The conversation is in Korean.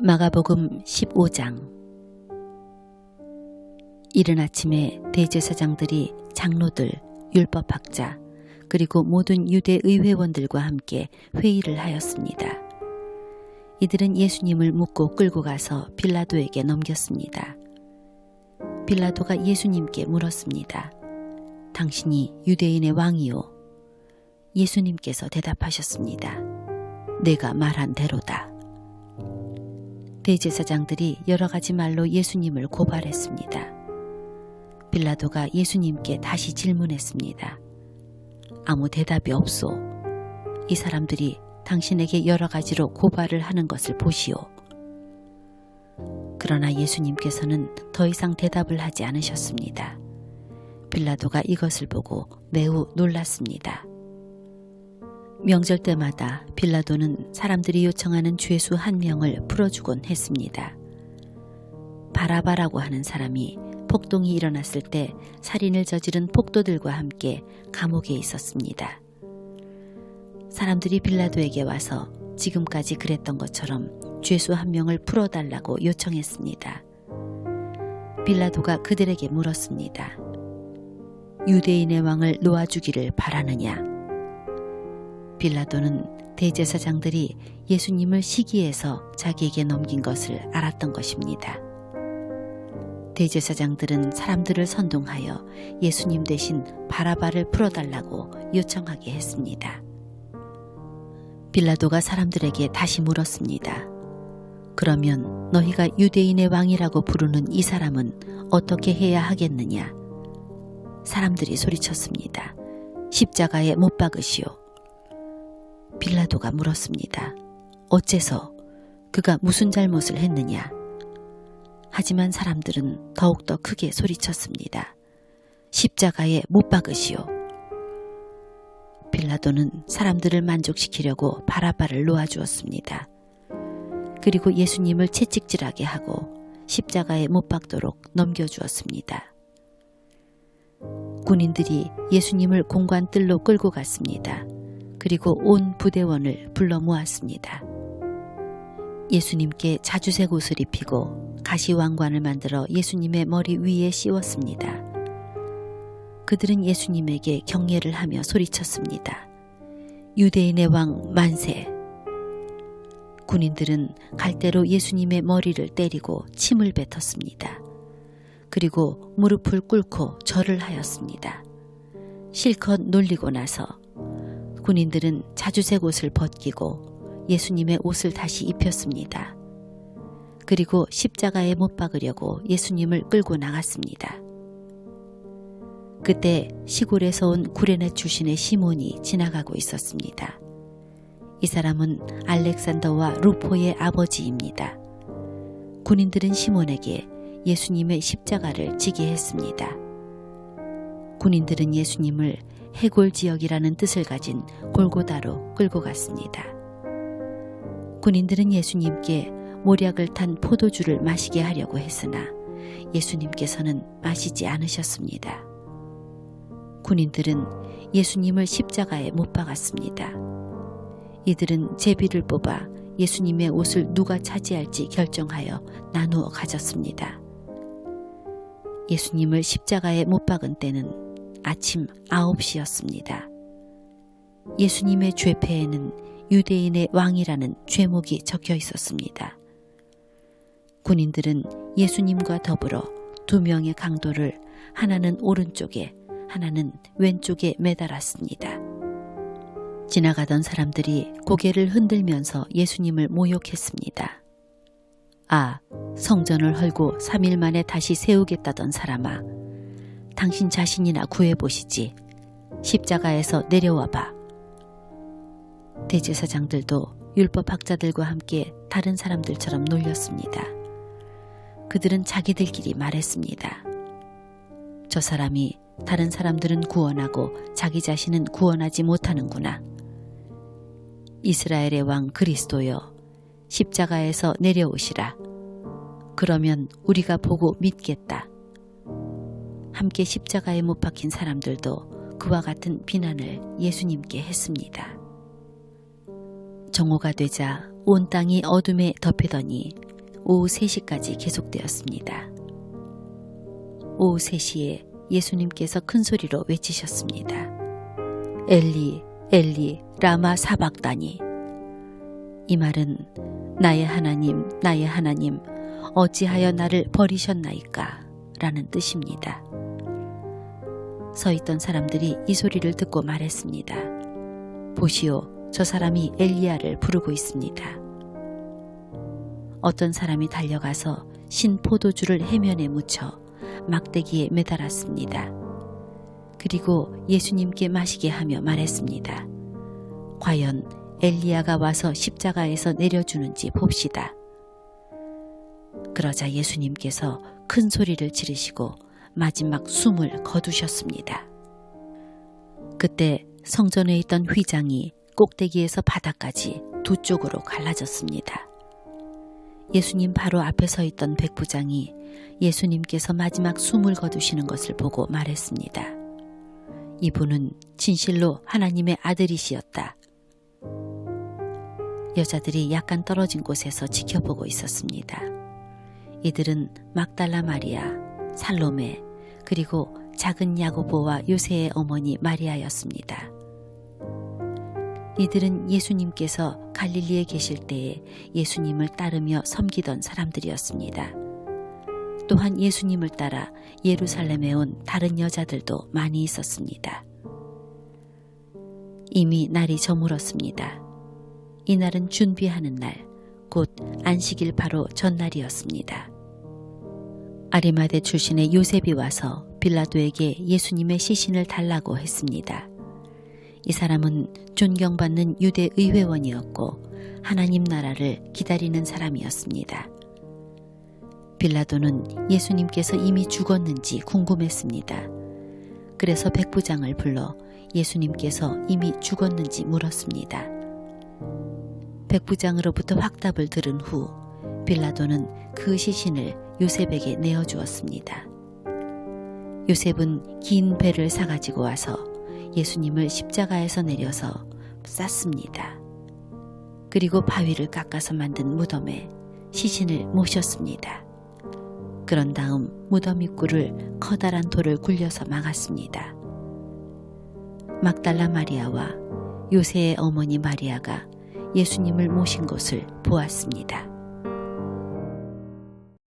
마가복음 15장. 이른 아침에 대제사장들이 장로들, 율법학자, 그리고 모든 유대 의회원들과 함께 회의를 하였습니다. 이들은 예수님을 묻고 끌고 가서 빌라도에게 넘겼습니다. 빌라도가 예수님께 물었습니다. 당신이 유대인의 왕이요? 예수님께서 대답하셨습니다. 내가 말한 대로다. 대제사장들이 여러 가지 말로 예수님을 고발했습니다. 빌라도가 예수님께 다시 질문했습니다. 아무 대답이 없소. 이 사람들이 당신에게 여러 가지로 고발을 하는 것을 보시오. 그러나 예수님께서는 더 이상 대답을 하지 않으셨습니다. 빌라도가 이것을 보고 매우 놀랐습니다. 명절 때마다 빌라도는 사람들이 요청하는 죄수 한 명을 풀어주곤 했습니다. 바라바라고 하는 사람이 폭동이 일어났을 때 살인을 저지른 폭도들과 함께 감옥에 있었습니다. 사람들이 빌라도에게 와서 지금까지 그랬던 것처럼 죄수 한 명을 풀어달라고 요청했습니다. 빌라도가 그들에게 물었습니다. 유대인의 왕을 놓아주기를 바라느냐? 빌라도는 대제사장들이 예수님을 시기해서 자기에게 넘긴 것을 알았던 것입니다. 대제사장들은 사람들을 선동하여 예수님 대신 바라바를 풀어달라고 요청하게 했습니다. 빌라도가 사람들에게 다시 물었습니다. 그러면 너희가 유대인의 왕이라고 부르는 이 사람은 어떻게 해야 하겠느냐? 사람들이 소리쳤습니다. 십자가에 못 박으시오. 빌라도가 물었습니다. 어째서? 그가 무슨 잘못을 했느냐? 하지만 사람들은 더욱더 크게 소리쳤습니다. 십자가에 못 박으시오. 빌라도는 사람들을 만족시키려고 바라바를 놓아주었습니다. 그리고 예수님을 채찍질하게 하고 십자가에 못 박도록 넘겨주었습니다. 군인들이 예수님을 공관뜰로 끌고 갔습니다. 그리고 온 부대원을 불러 모았습니다. 예수님께 자주색 옷을 입히고 가시왕관을 만들어 예수님의 머리 위에 씌웠습니다. 그들은 예수님에게 경례를 하며 소리쳤습니다. 유대인의 왕 만세! 군인들은 갈대로 예수님의 머리를 때리고 침을 뱉었습니다. 그리고 무릎을 꿇고 절을 하였습니다. 실컷 놀리고 나서 군인들은 자주색 옷을 벗기고 예수님의 옷을 다시 입혔습니다. 그리고 십자가에 못 박으려고 예수님을 끌고 나갔습니다. 그때 시골에서 온 구레네 출신의 시몬이 지나가고 있었습니다. 이 사람은 알렉산더와 루포의 아버지입니다. 군인들은 시몬에게 예수님의 십자가를 지게 했습니다. 군인들은 예수님을 해골 지역이라는 뜻을 가진 골고다로 끌고 갔습니다. 군인들은 예수님께 모략을 탄 포도주를 마시게 하려고 했으나 예수님께서는 마시지 않으셨습니다. 군인들은 예수님을 십자가에 못 박았습니다. 이들은 제비를 뽑아 예수님의 옷을 누가 차지할지 결정하여 나누어 가졌습니다. 예수님을 십자가에 못 박은 때는 아침 9시였습니다. 예수님의 죄패에는 유대인의 왕이라는 죄목이 적혀 있었습니다. 군인들은 예수님과 더불어 두 명의 강도를 하나는 오른쪽에 하나는 왼쪽에 매달았습니다. 지나가던 사람들이 고개를 흔들면서 예수님을 모욕했습니다. 아, 성전을 헐고 3일 만에 다시 세우겠다던 사람아, 당신 자신이나 구해보시지. 십자가에서 내려와봐. 대제사장들도 율법학자들과 함께 다른 사람들처럼 놀렸습니다. 그들은 자기들끼리 말했습니다. 저 사람이 다른 사람들은 구원하고 자기 자신은 구원하지 못하는구나. 이스라엘의 왕 그리스도여, 십자가에서 내려오시라. 그러면 우리가 보고 믿겠다. 함께 십자가에 못 박힌 사람들도 그와 같은 비난을 예수님께 했습니다. 정오가 되자 온 땅이 어둠에 덮이더니 오후 3시까지 계속되었습니다. 오후 3시에 예수님께서 큰 소리로 외치셨습니다. 엘리, 엘리, 라마 사박다니. 이 말은 나의 하나님, 나의 하나님, 어찌하여 나를 버리셨나이까? 라는 뜻입니다. 서 있던 사람들이 이 소리를 듣고 말했습니다. 보시오, 저 사람이 엘리야를 부르고 있습니다. 어떤 사람이 달려가서 신 포도주를 해면에 묻혀 막대기에 매달았습니다. 그리고 예수님께 마시게 하며 말했습니다. 과연 엘리야가 와서 십자가에서 내려주는지 봅시다. 그러자 예수님께서 큰 소리를 지르시고 마지막 숨을 거두셨습니다. 그때 성전에 있던 휘장이 꼭대기에서 바닥까지 두 쪽으로 갈라졌습니다. 예수님 바로 앞에 서 있던 백부장이 예수님께서 마지막 숨을 거두시는 것을 보고 말했습니다. 이분은 진실로 하나님의 아들이시었다. 여자들이 약간 떨어진 곳에서 지켜보고 있었습니다. 이들은 막달라 마리아, 살로메, 그리고 작은 야고보와 요새의 어머니 마리아였습니다. 이들은 예수님께서 갈릴리에 계실 때에 예수님을 따르며 섬기던 사람들이었습니다. 또한 예수님을 따라 예루살렘에 온 다른 여자들도 많이 있었습니다. 이미 날이 저물었습니다. 이날은 준비하는 날, 곧 안식일 바로 전날이었습니다. 아리마대 출신의 요셉이 와서 빌라도에게 예수님의 시신을 달라고 했습니다. 이 사람은 존경받는 유대 의회원이었고 하나님 나라를 기다리는 사람이었습니다. 빌라도는 예수님께서 이미 죽었는지 궁금했습니다. 그래서 백부장을 불러 예수님께서 이미 죽었는지 물었습니다. 백부장으로부터 확답을 들은 후 빌라도는 그 시신을 요셉에게 내어주었습니다. 요셉은 긴 배를 사가지고 와서 예수님을 십자가에서 내려서 쌌습니다. 그리고 바위를 깎아서 만든 무덤에 시신을 모셨습니다. 그런 다음 무덤 입구를 커다란 돌을 굴려서 막았습니다. 막달라 마리아와 요새의 어머니 마리아가 예수님을 모신 곳을 보았습니다.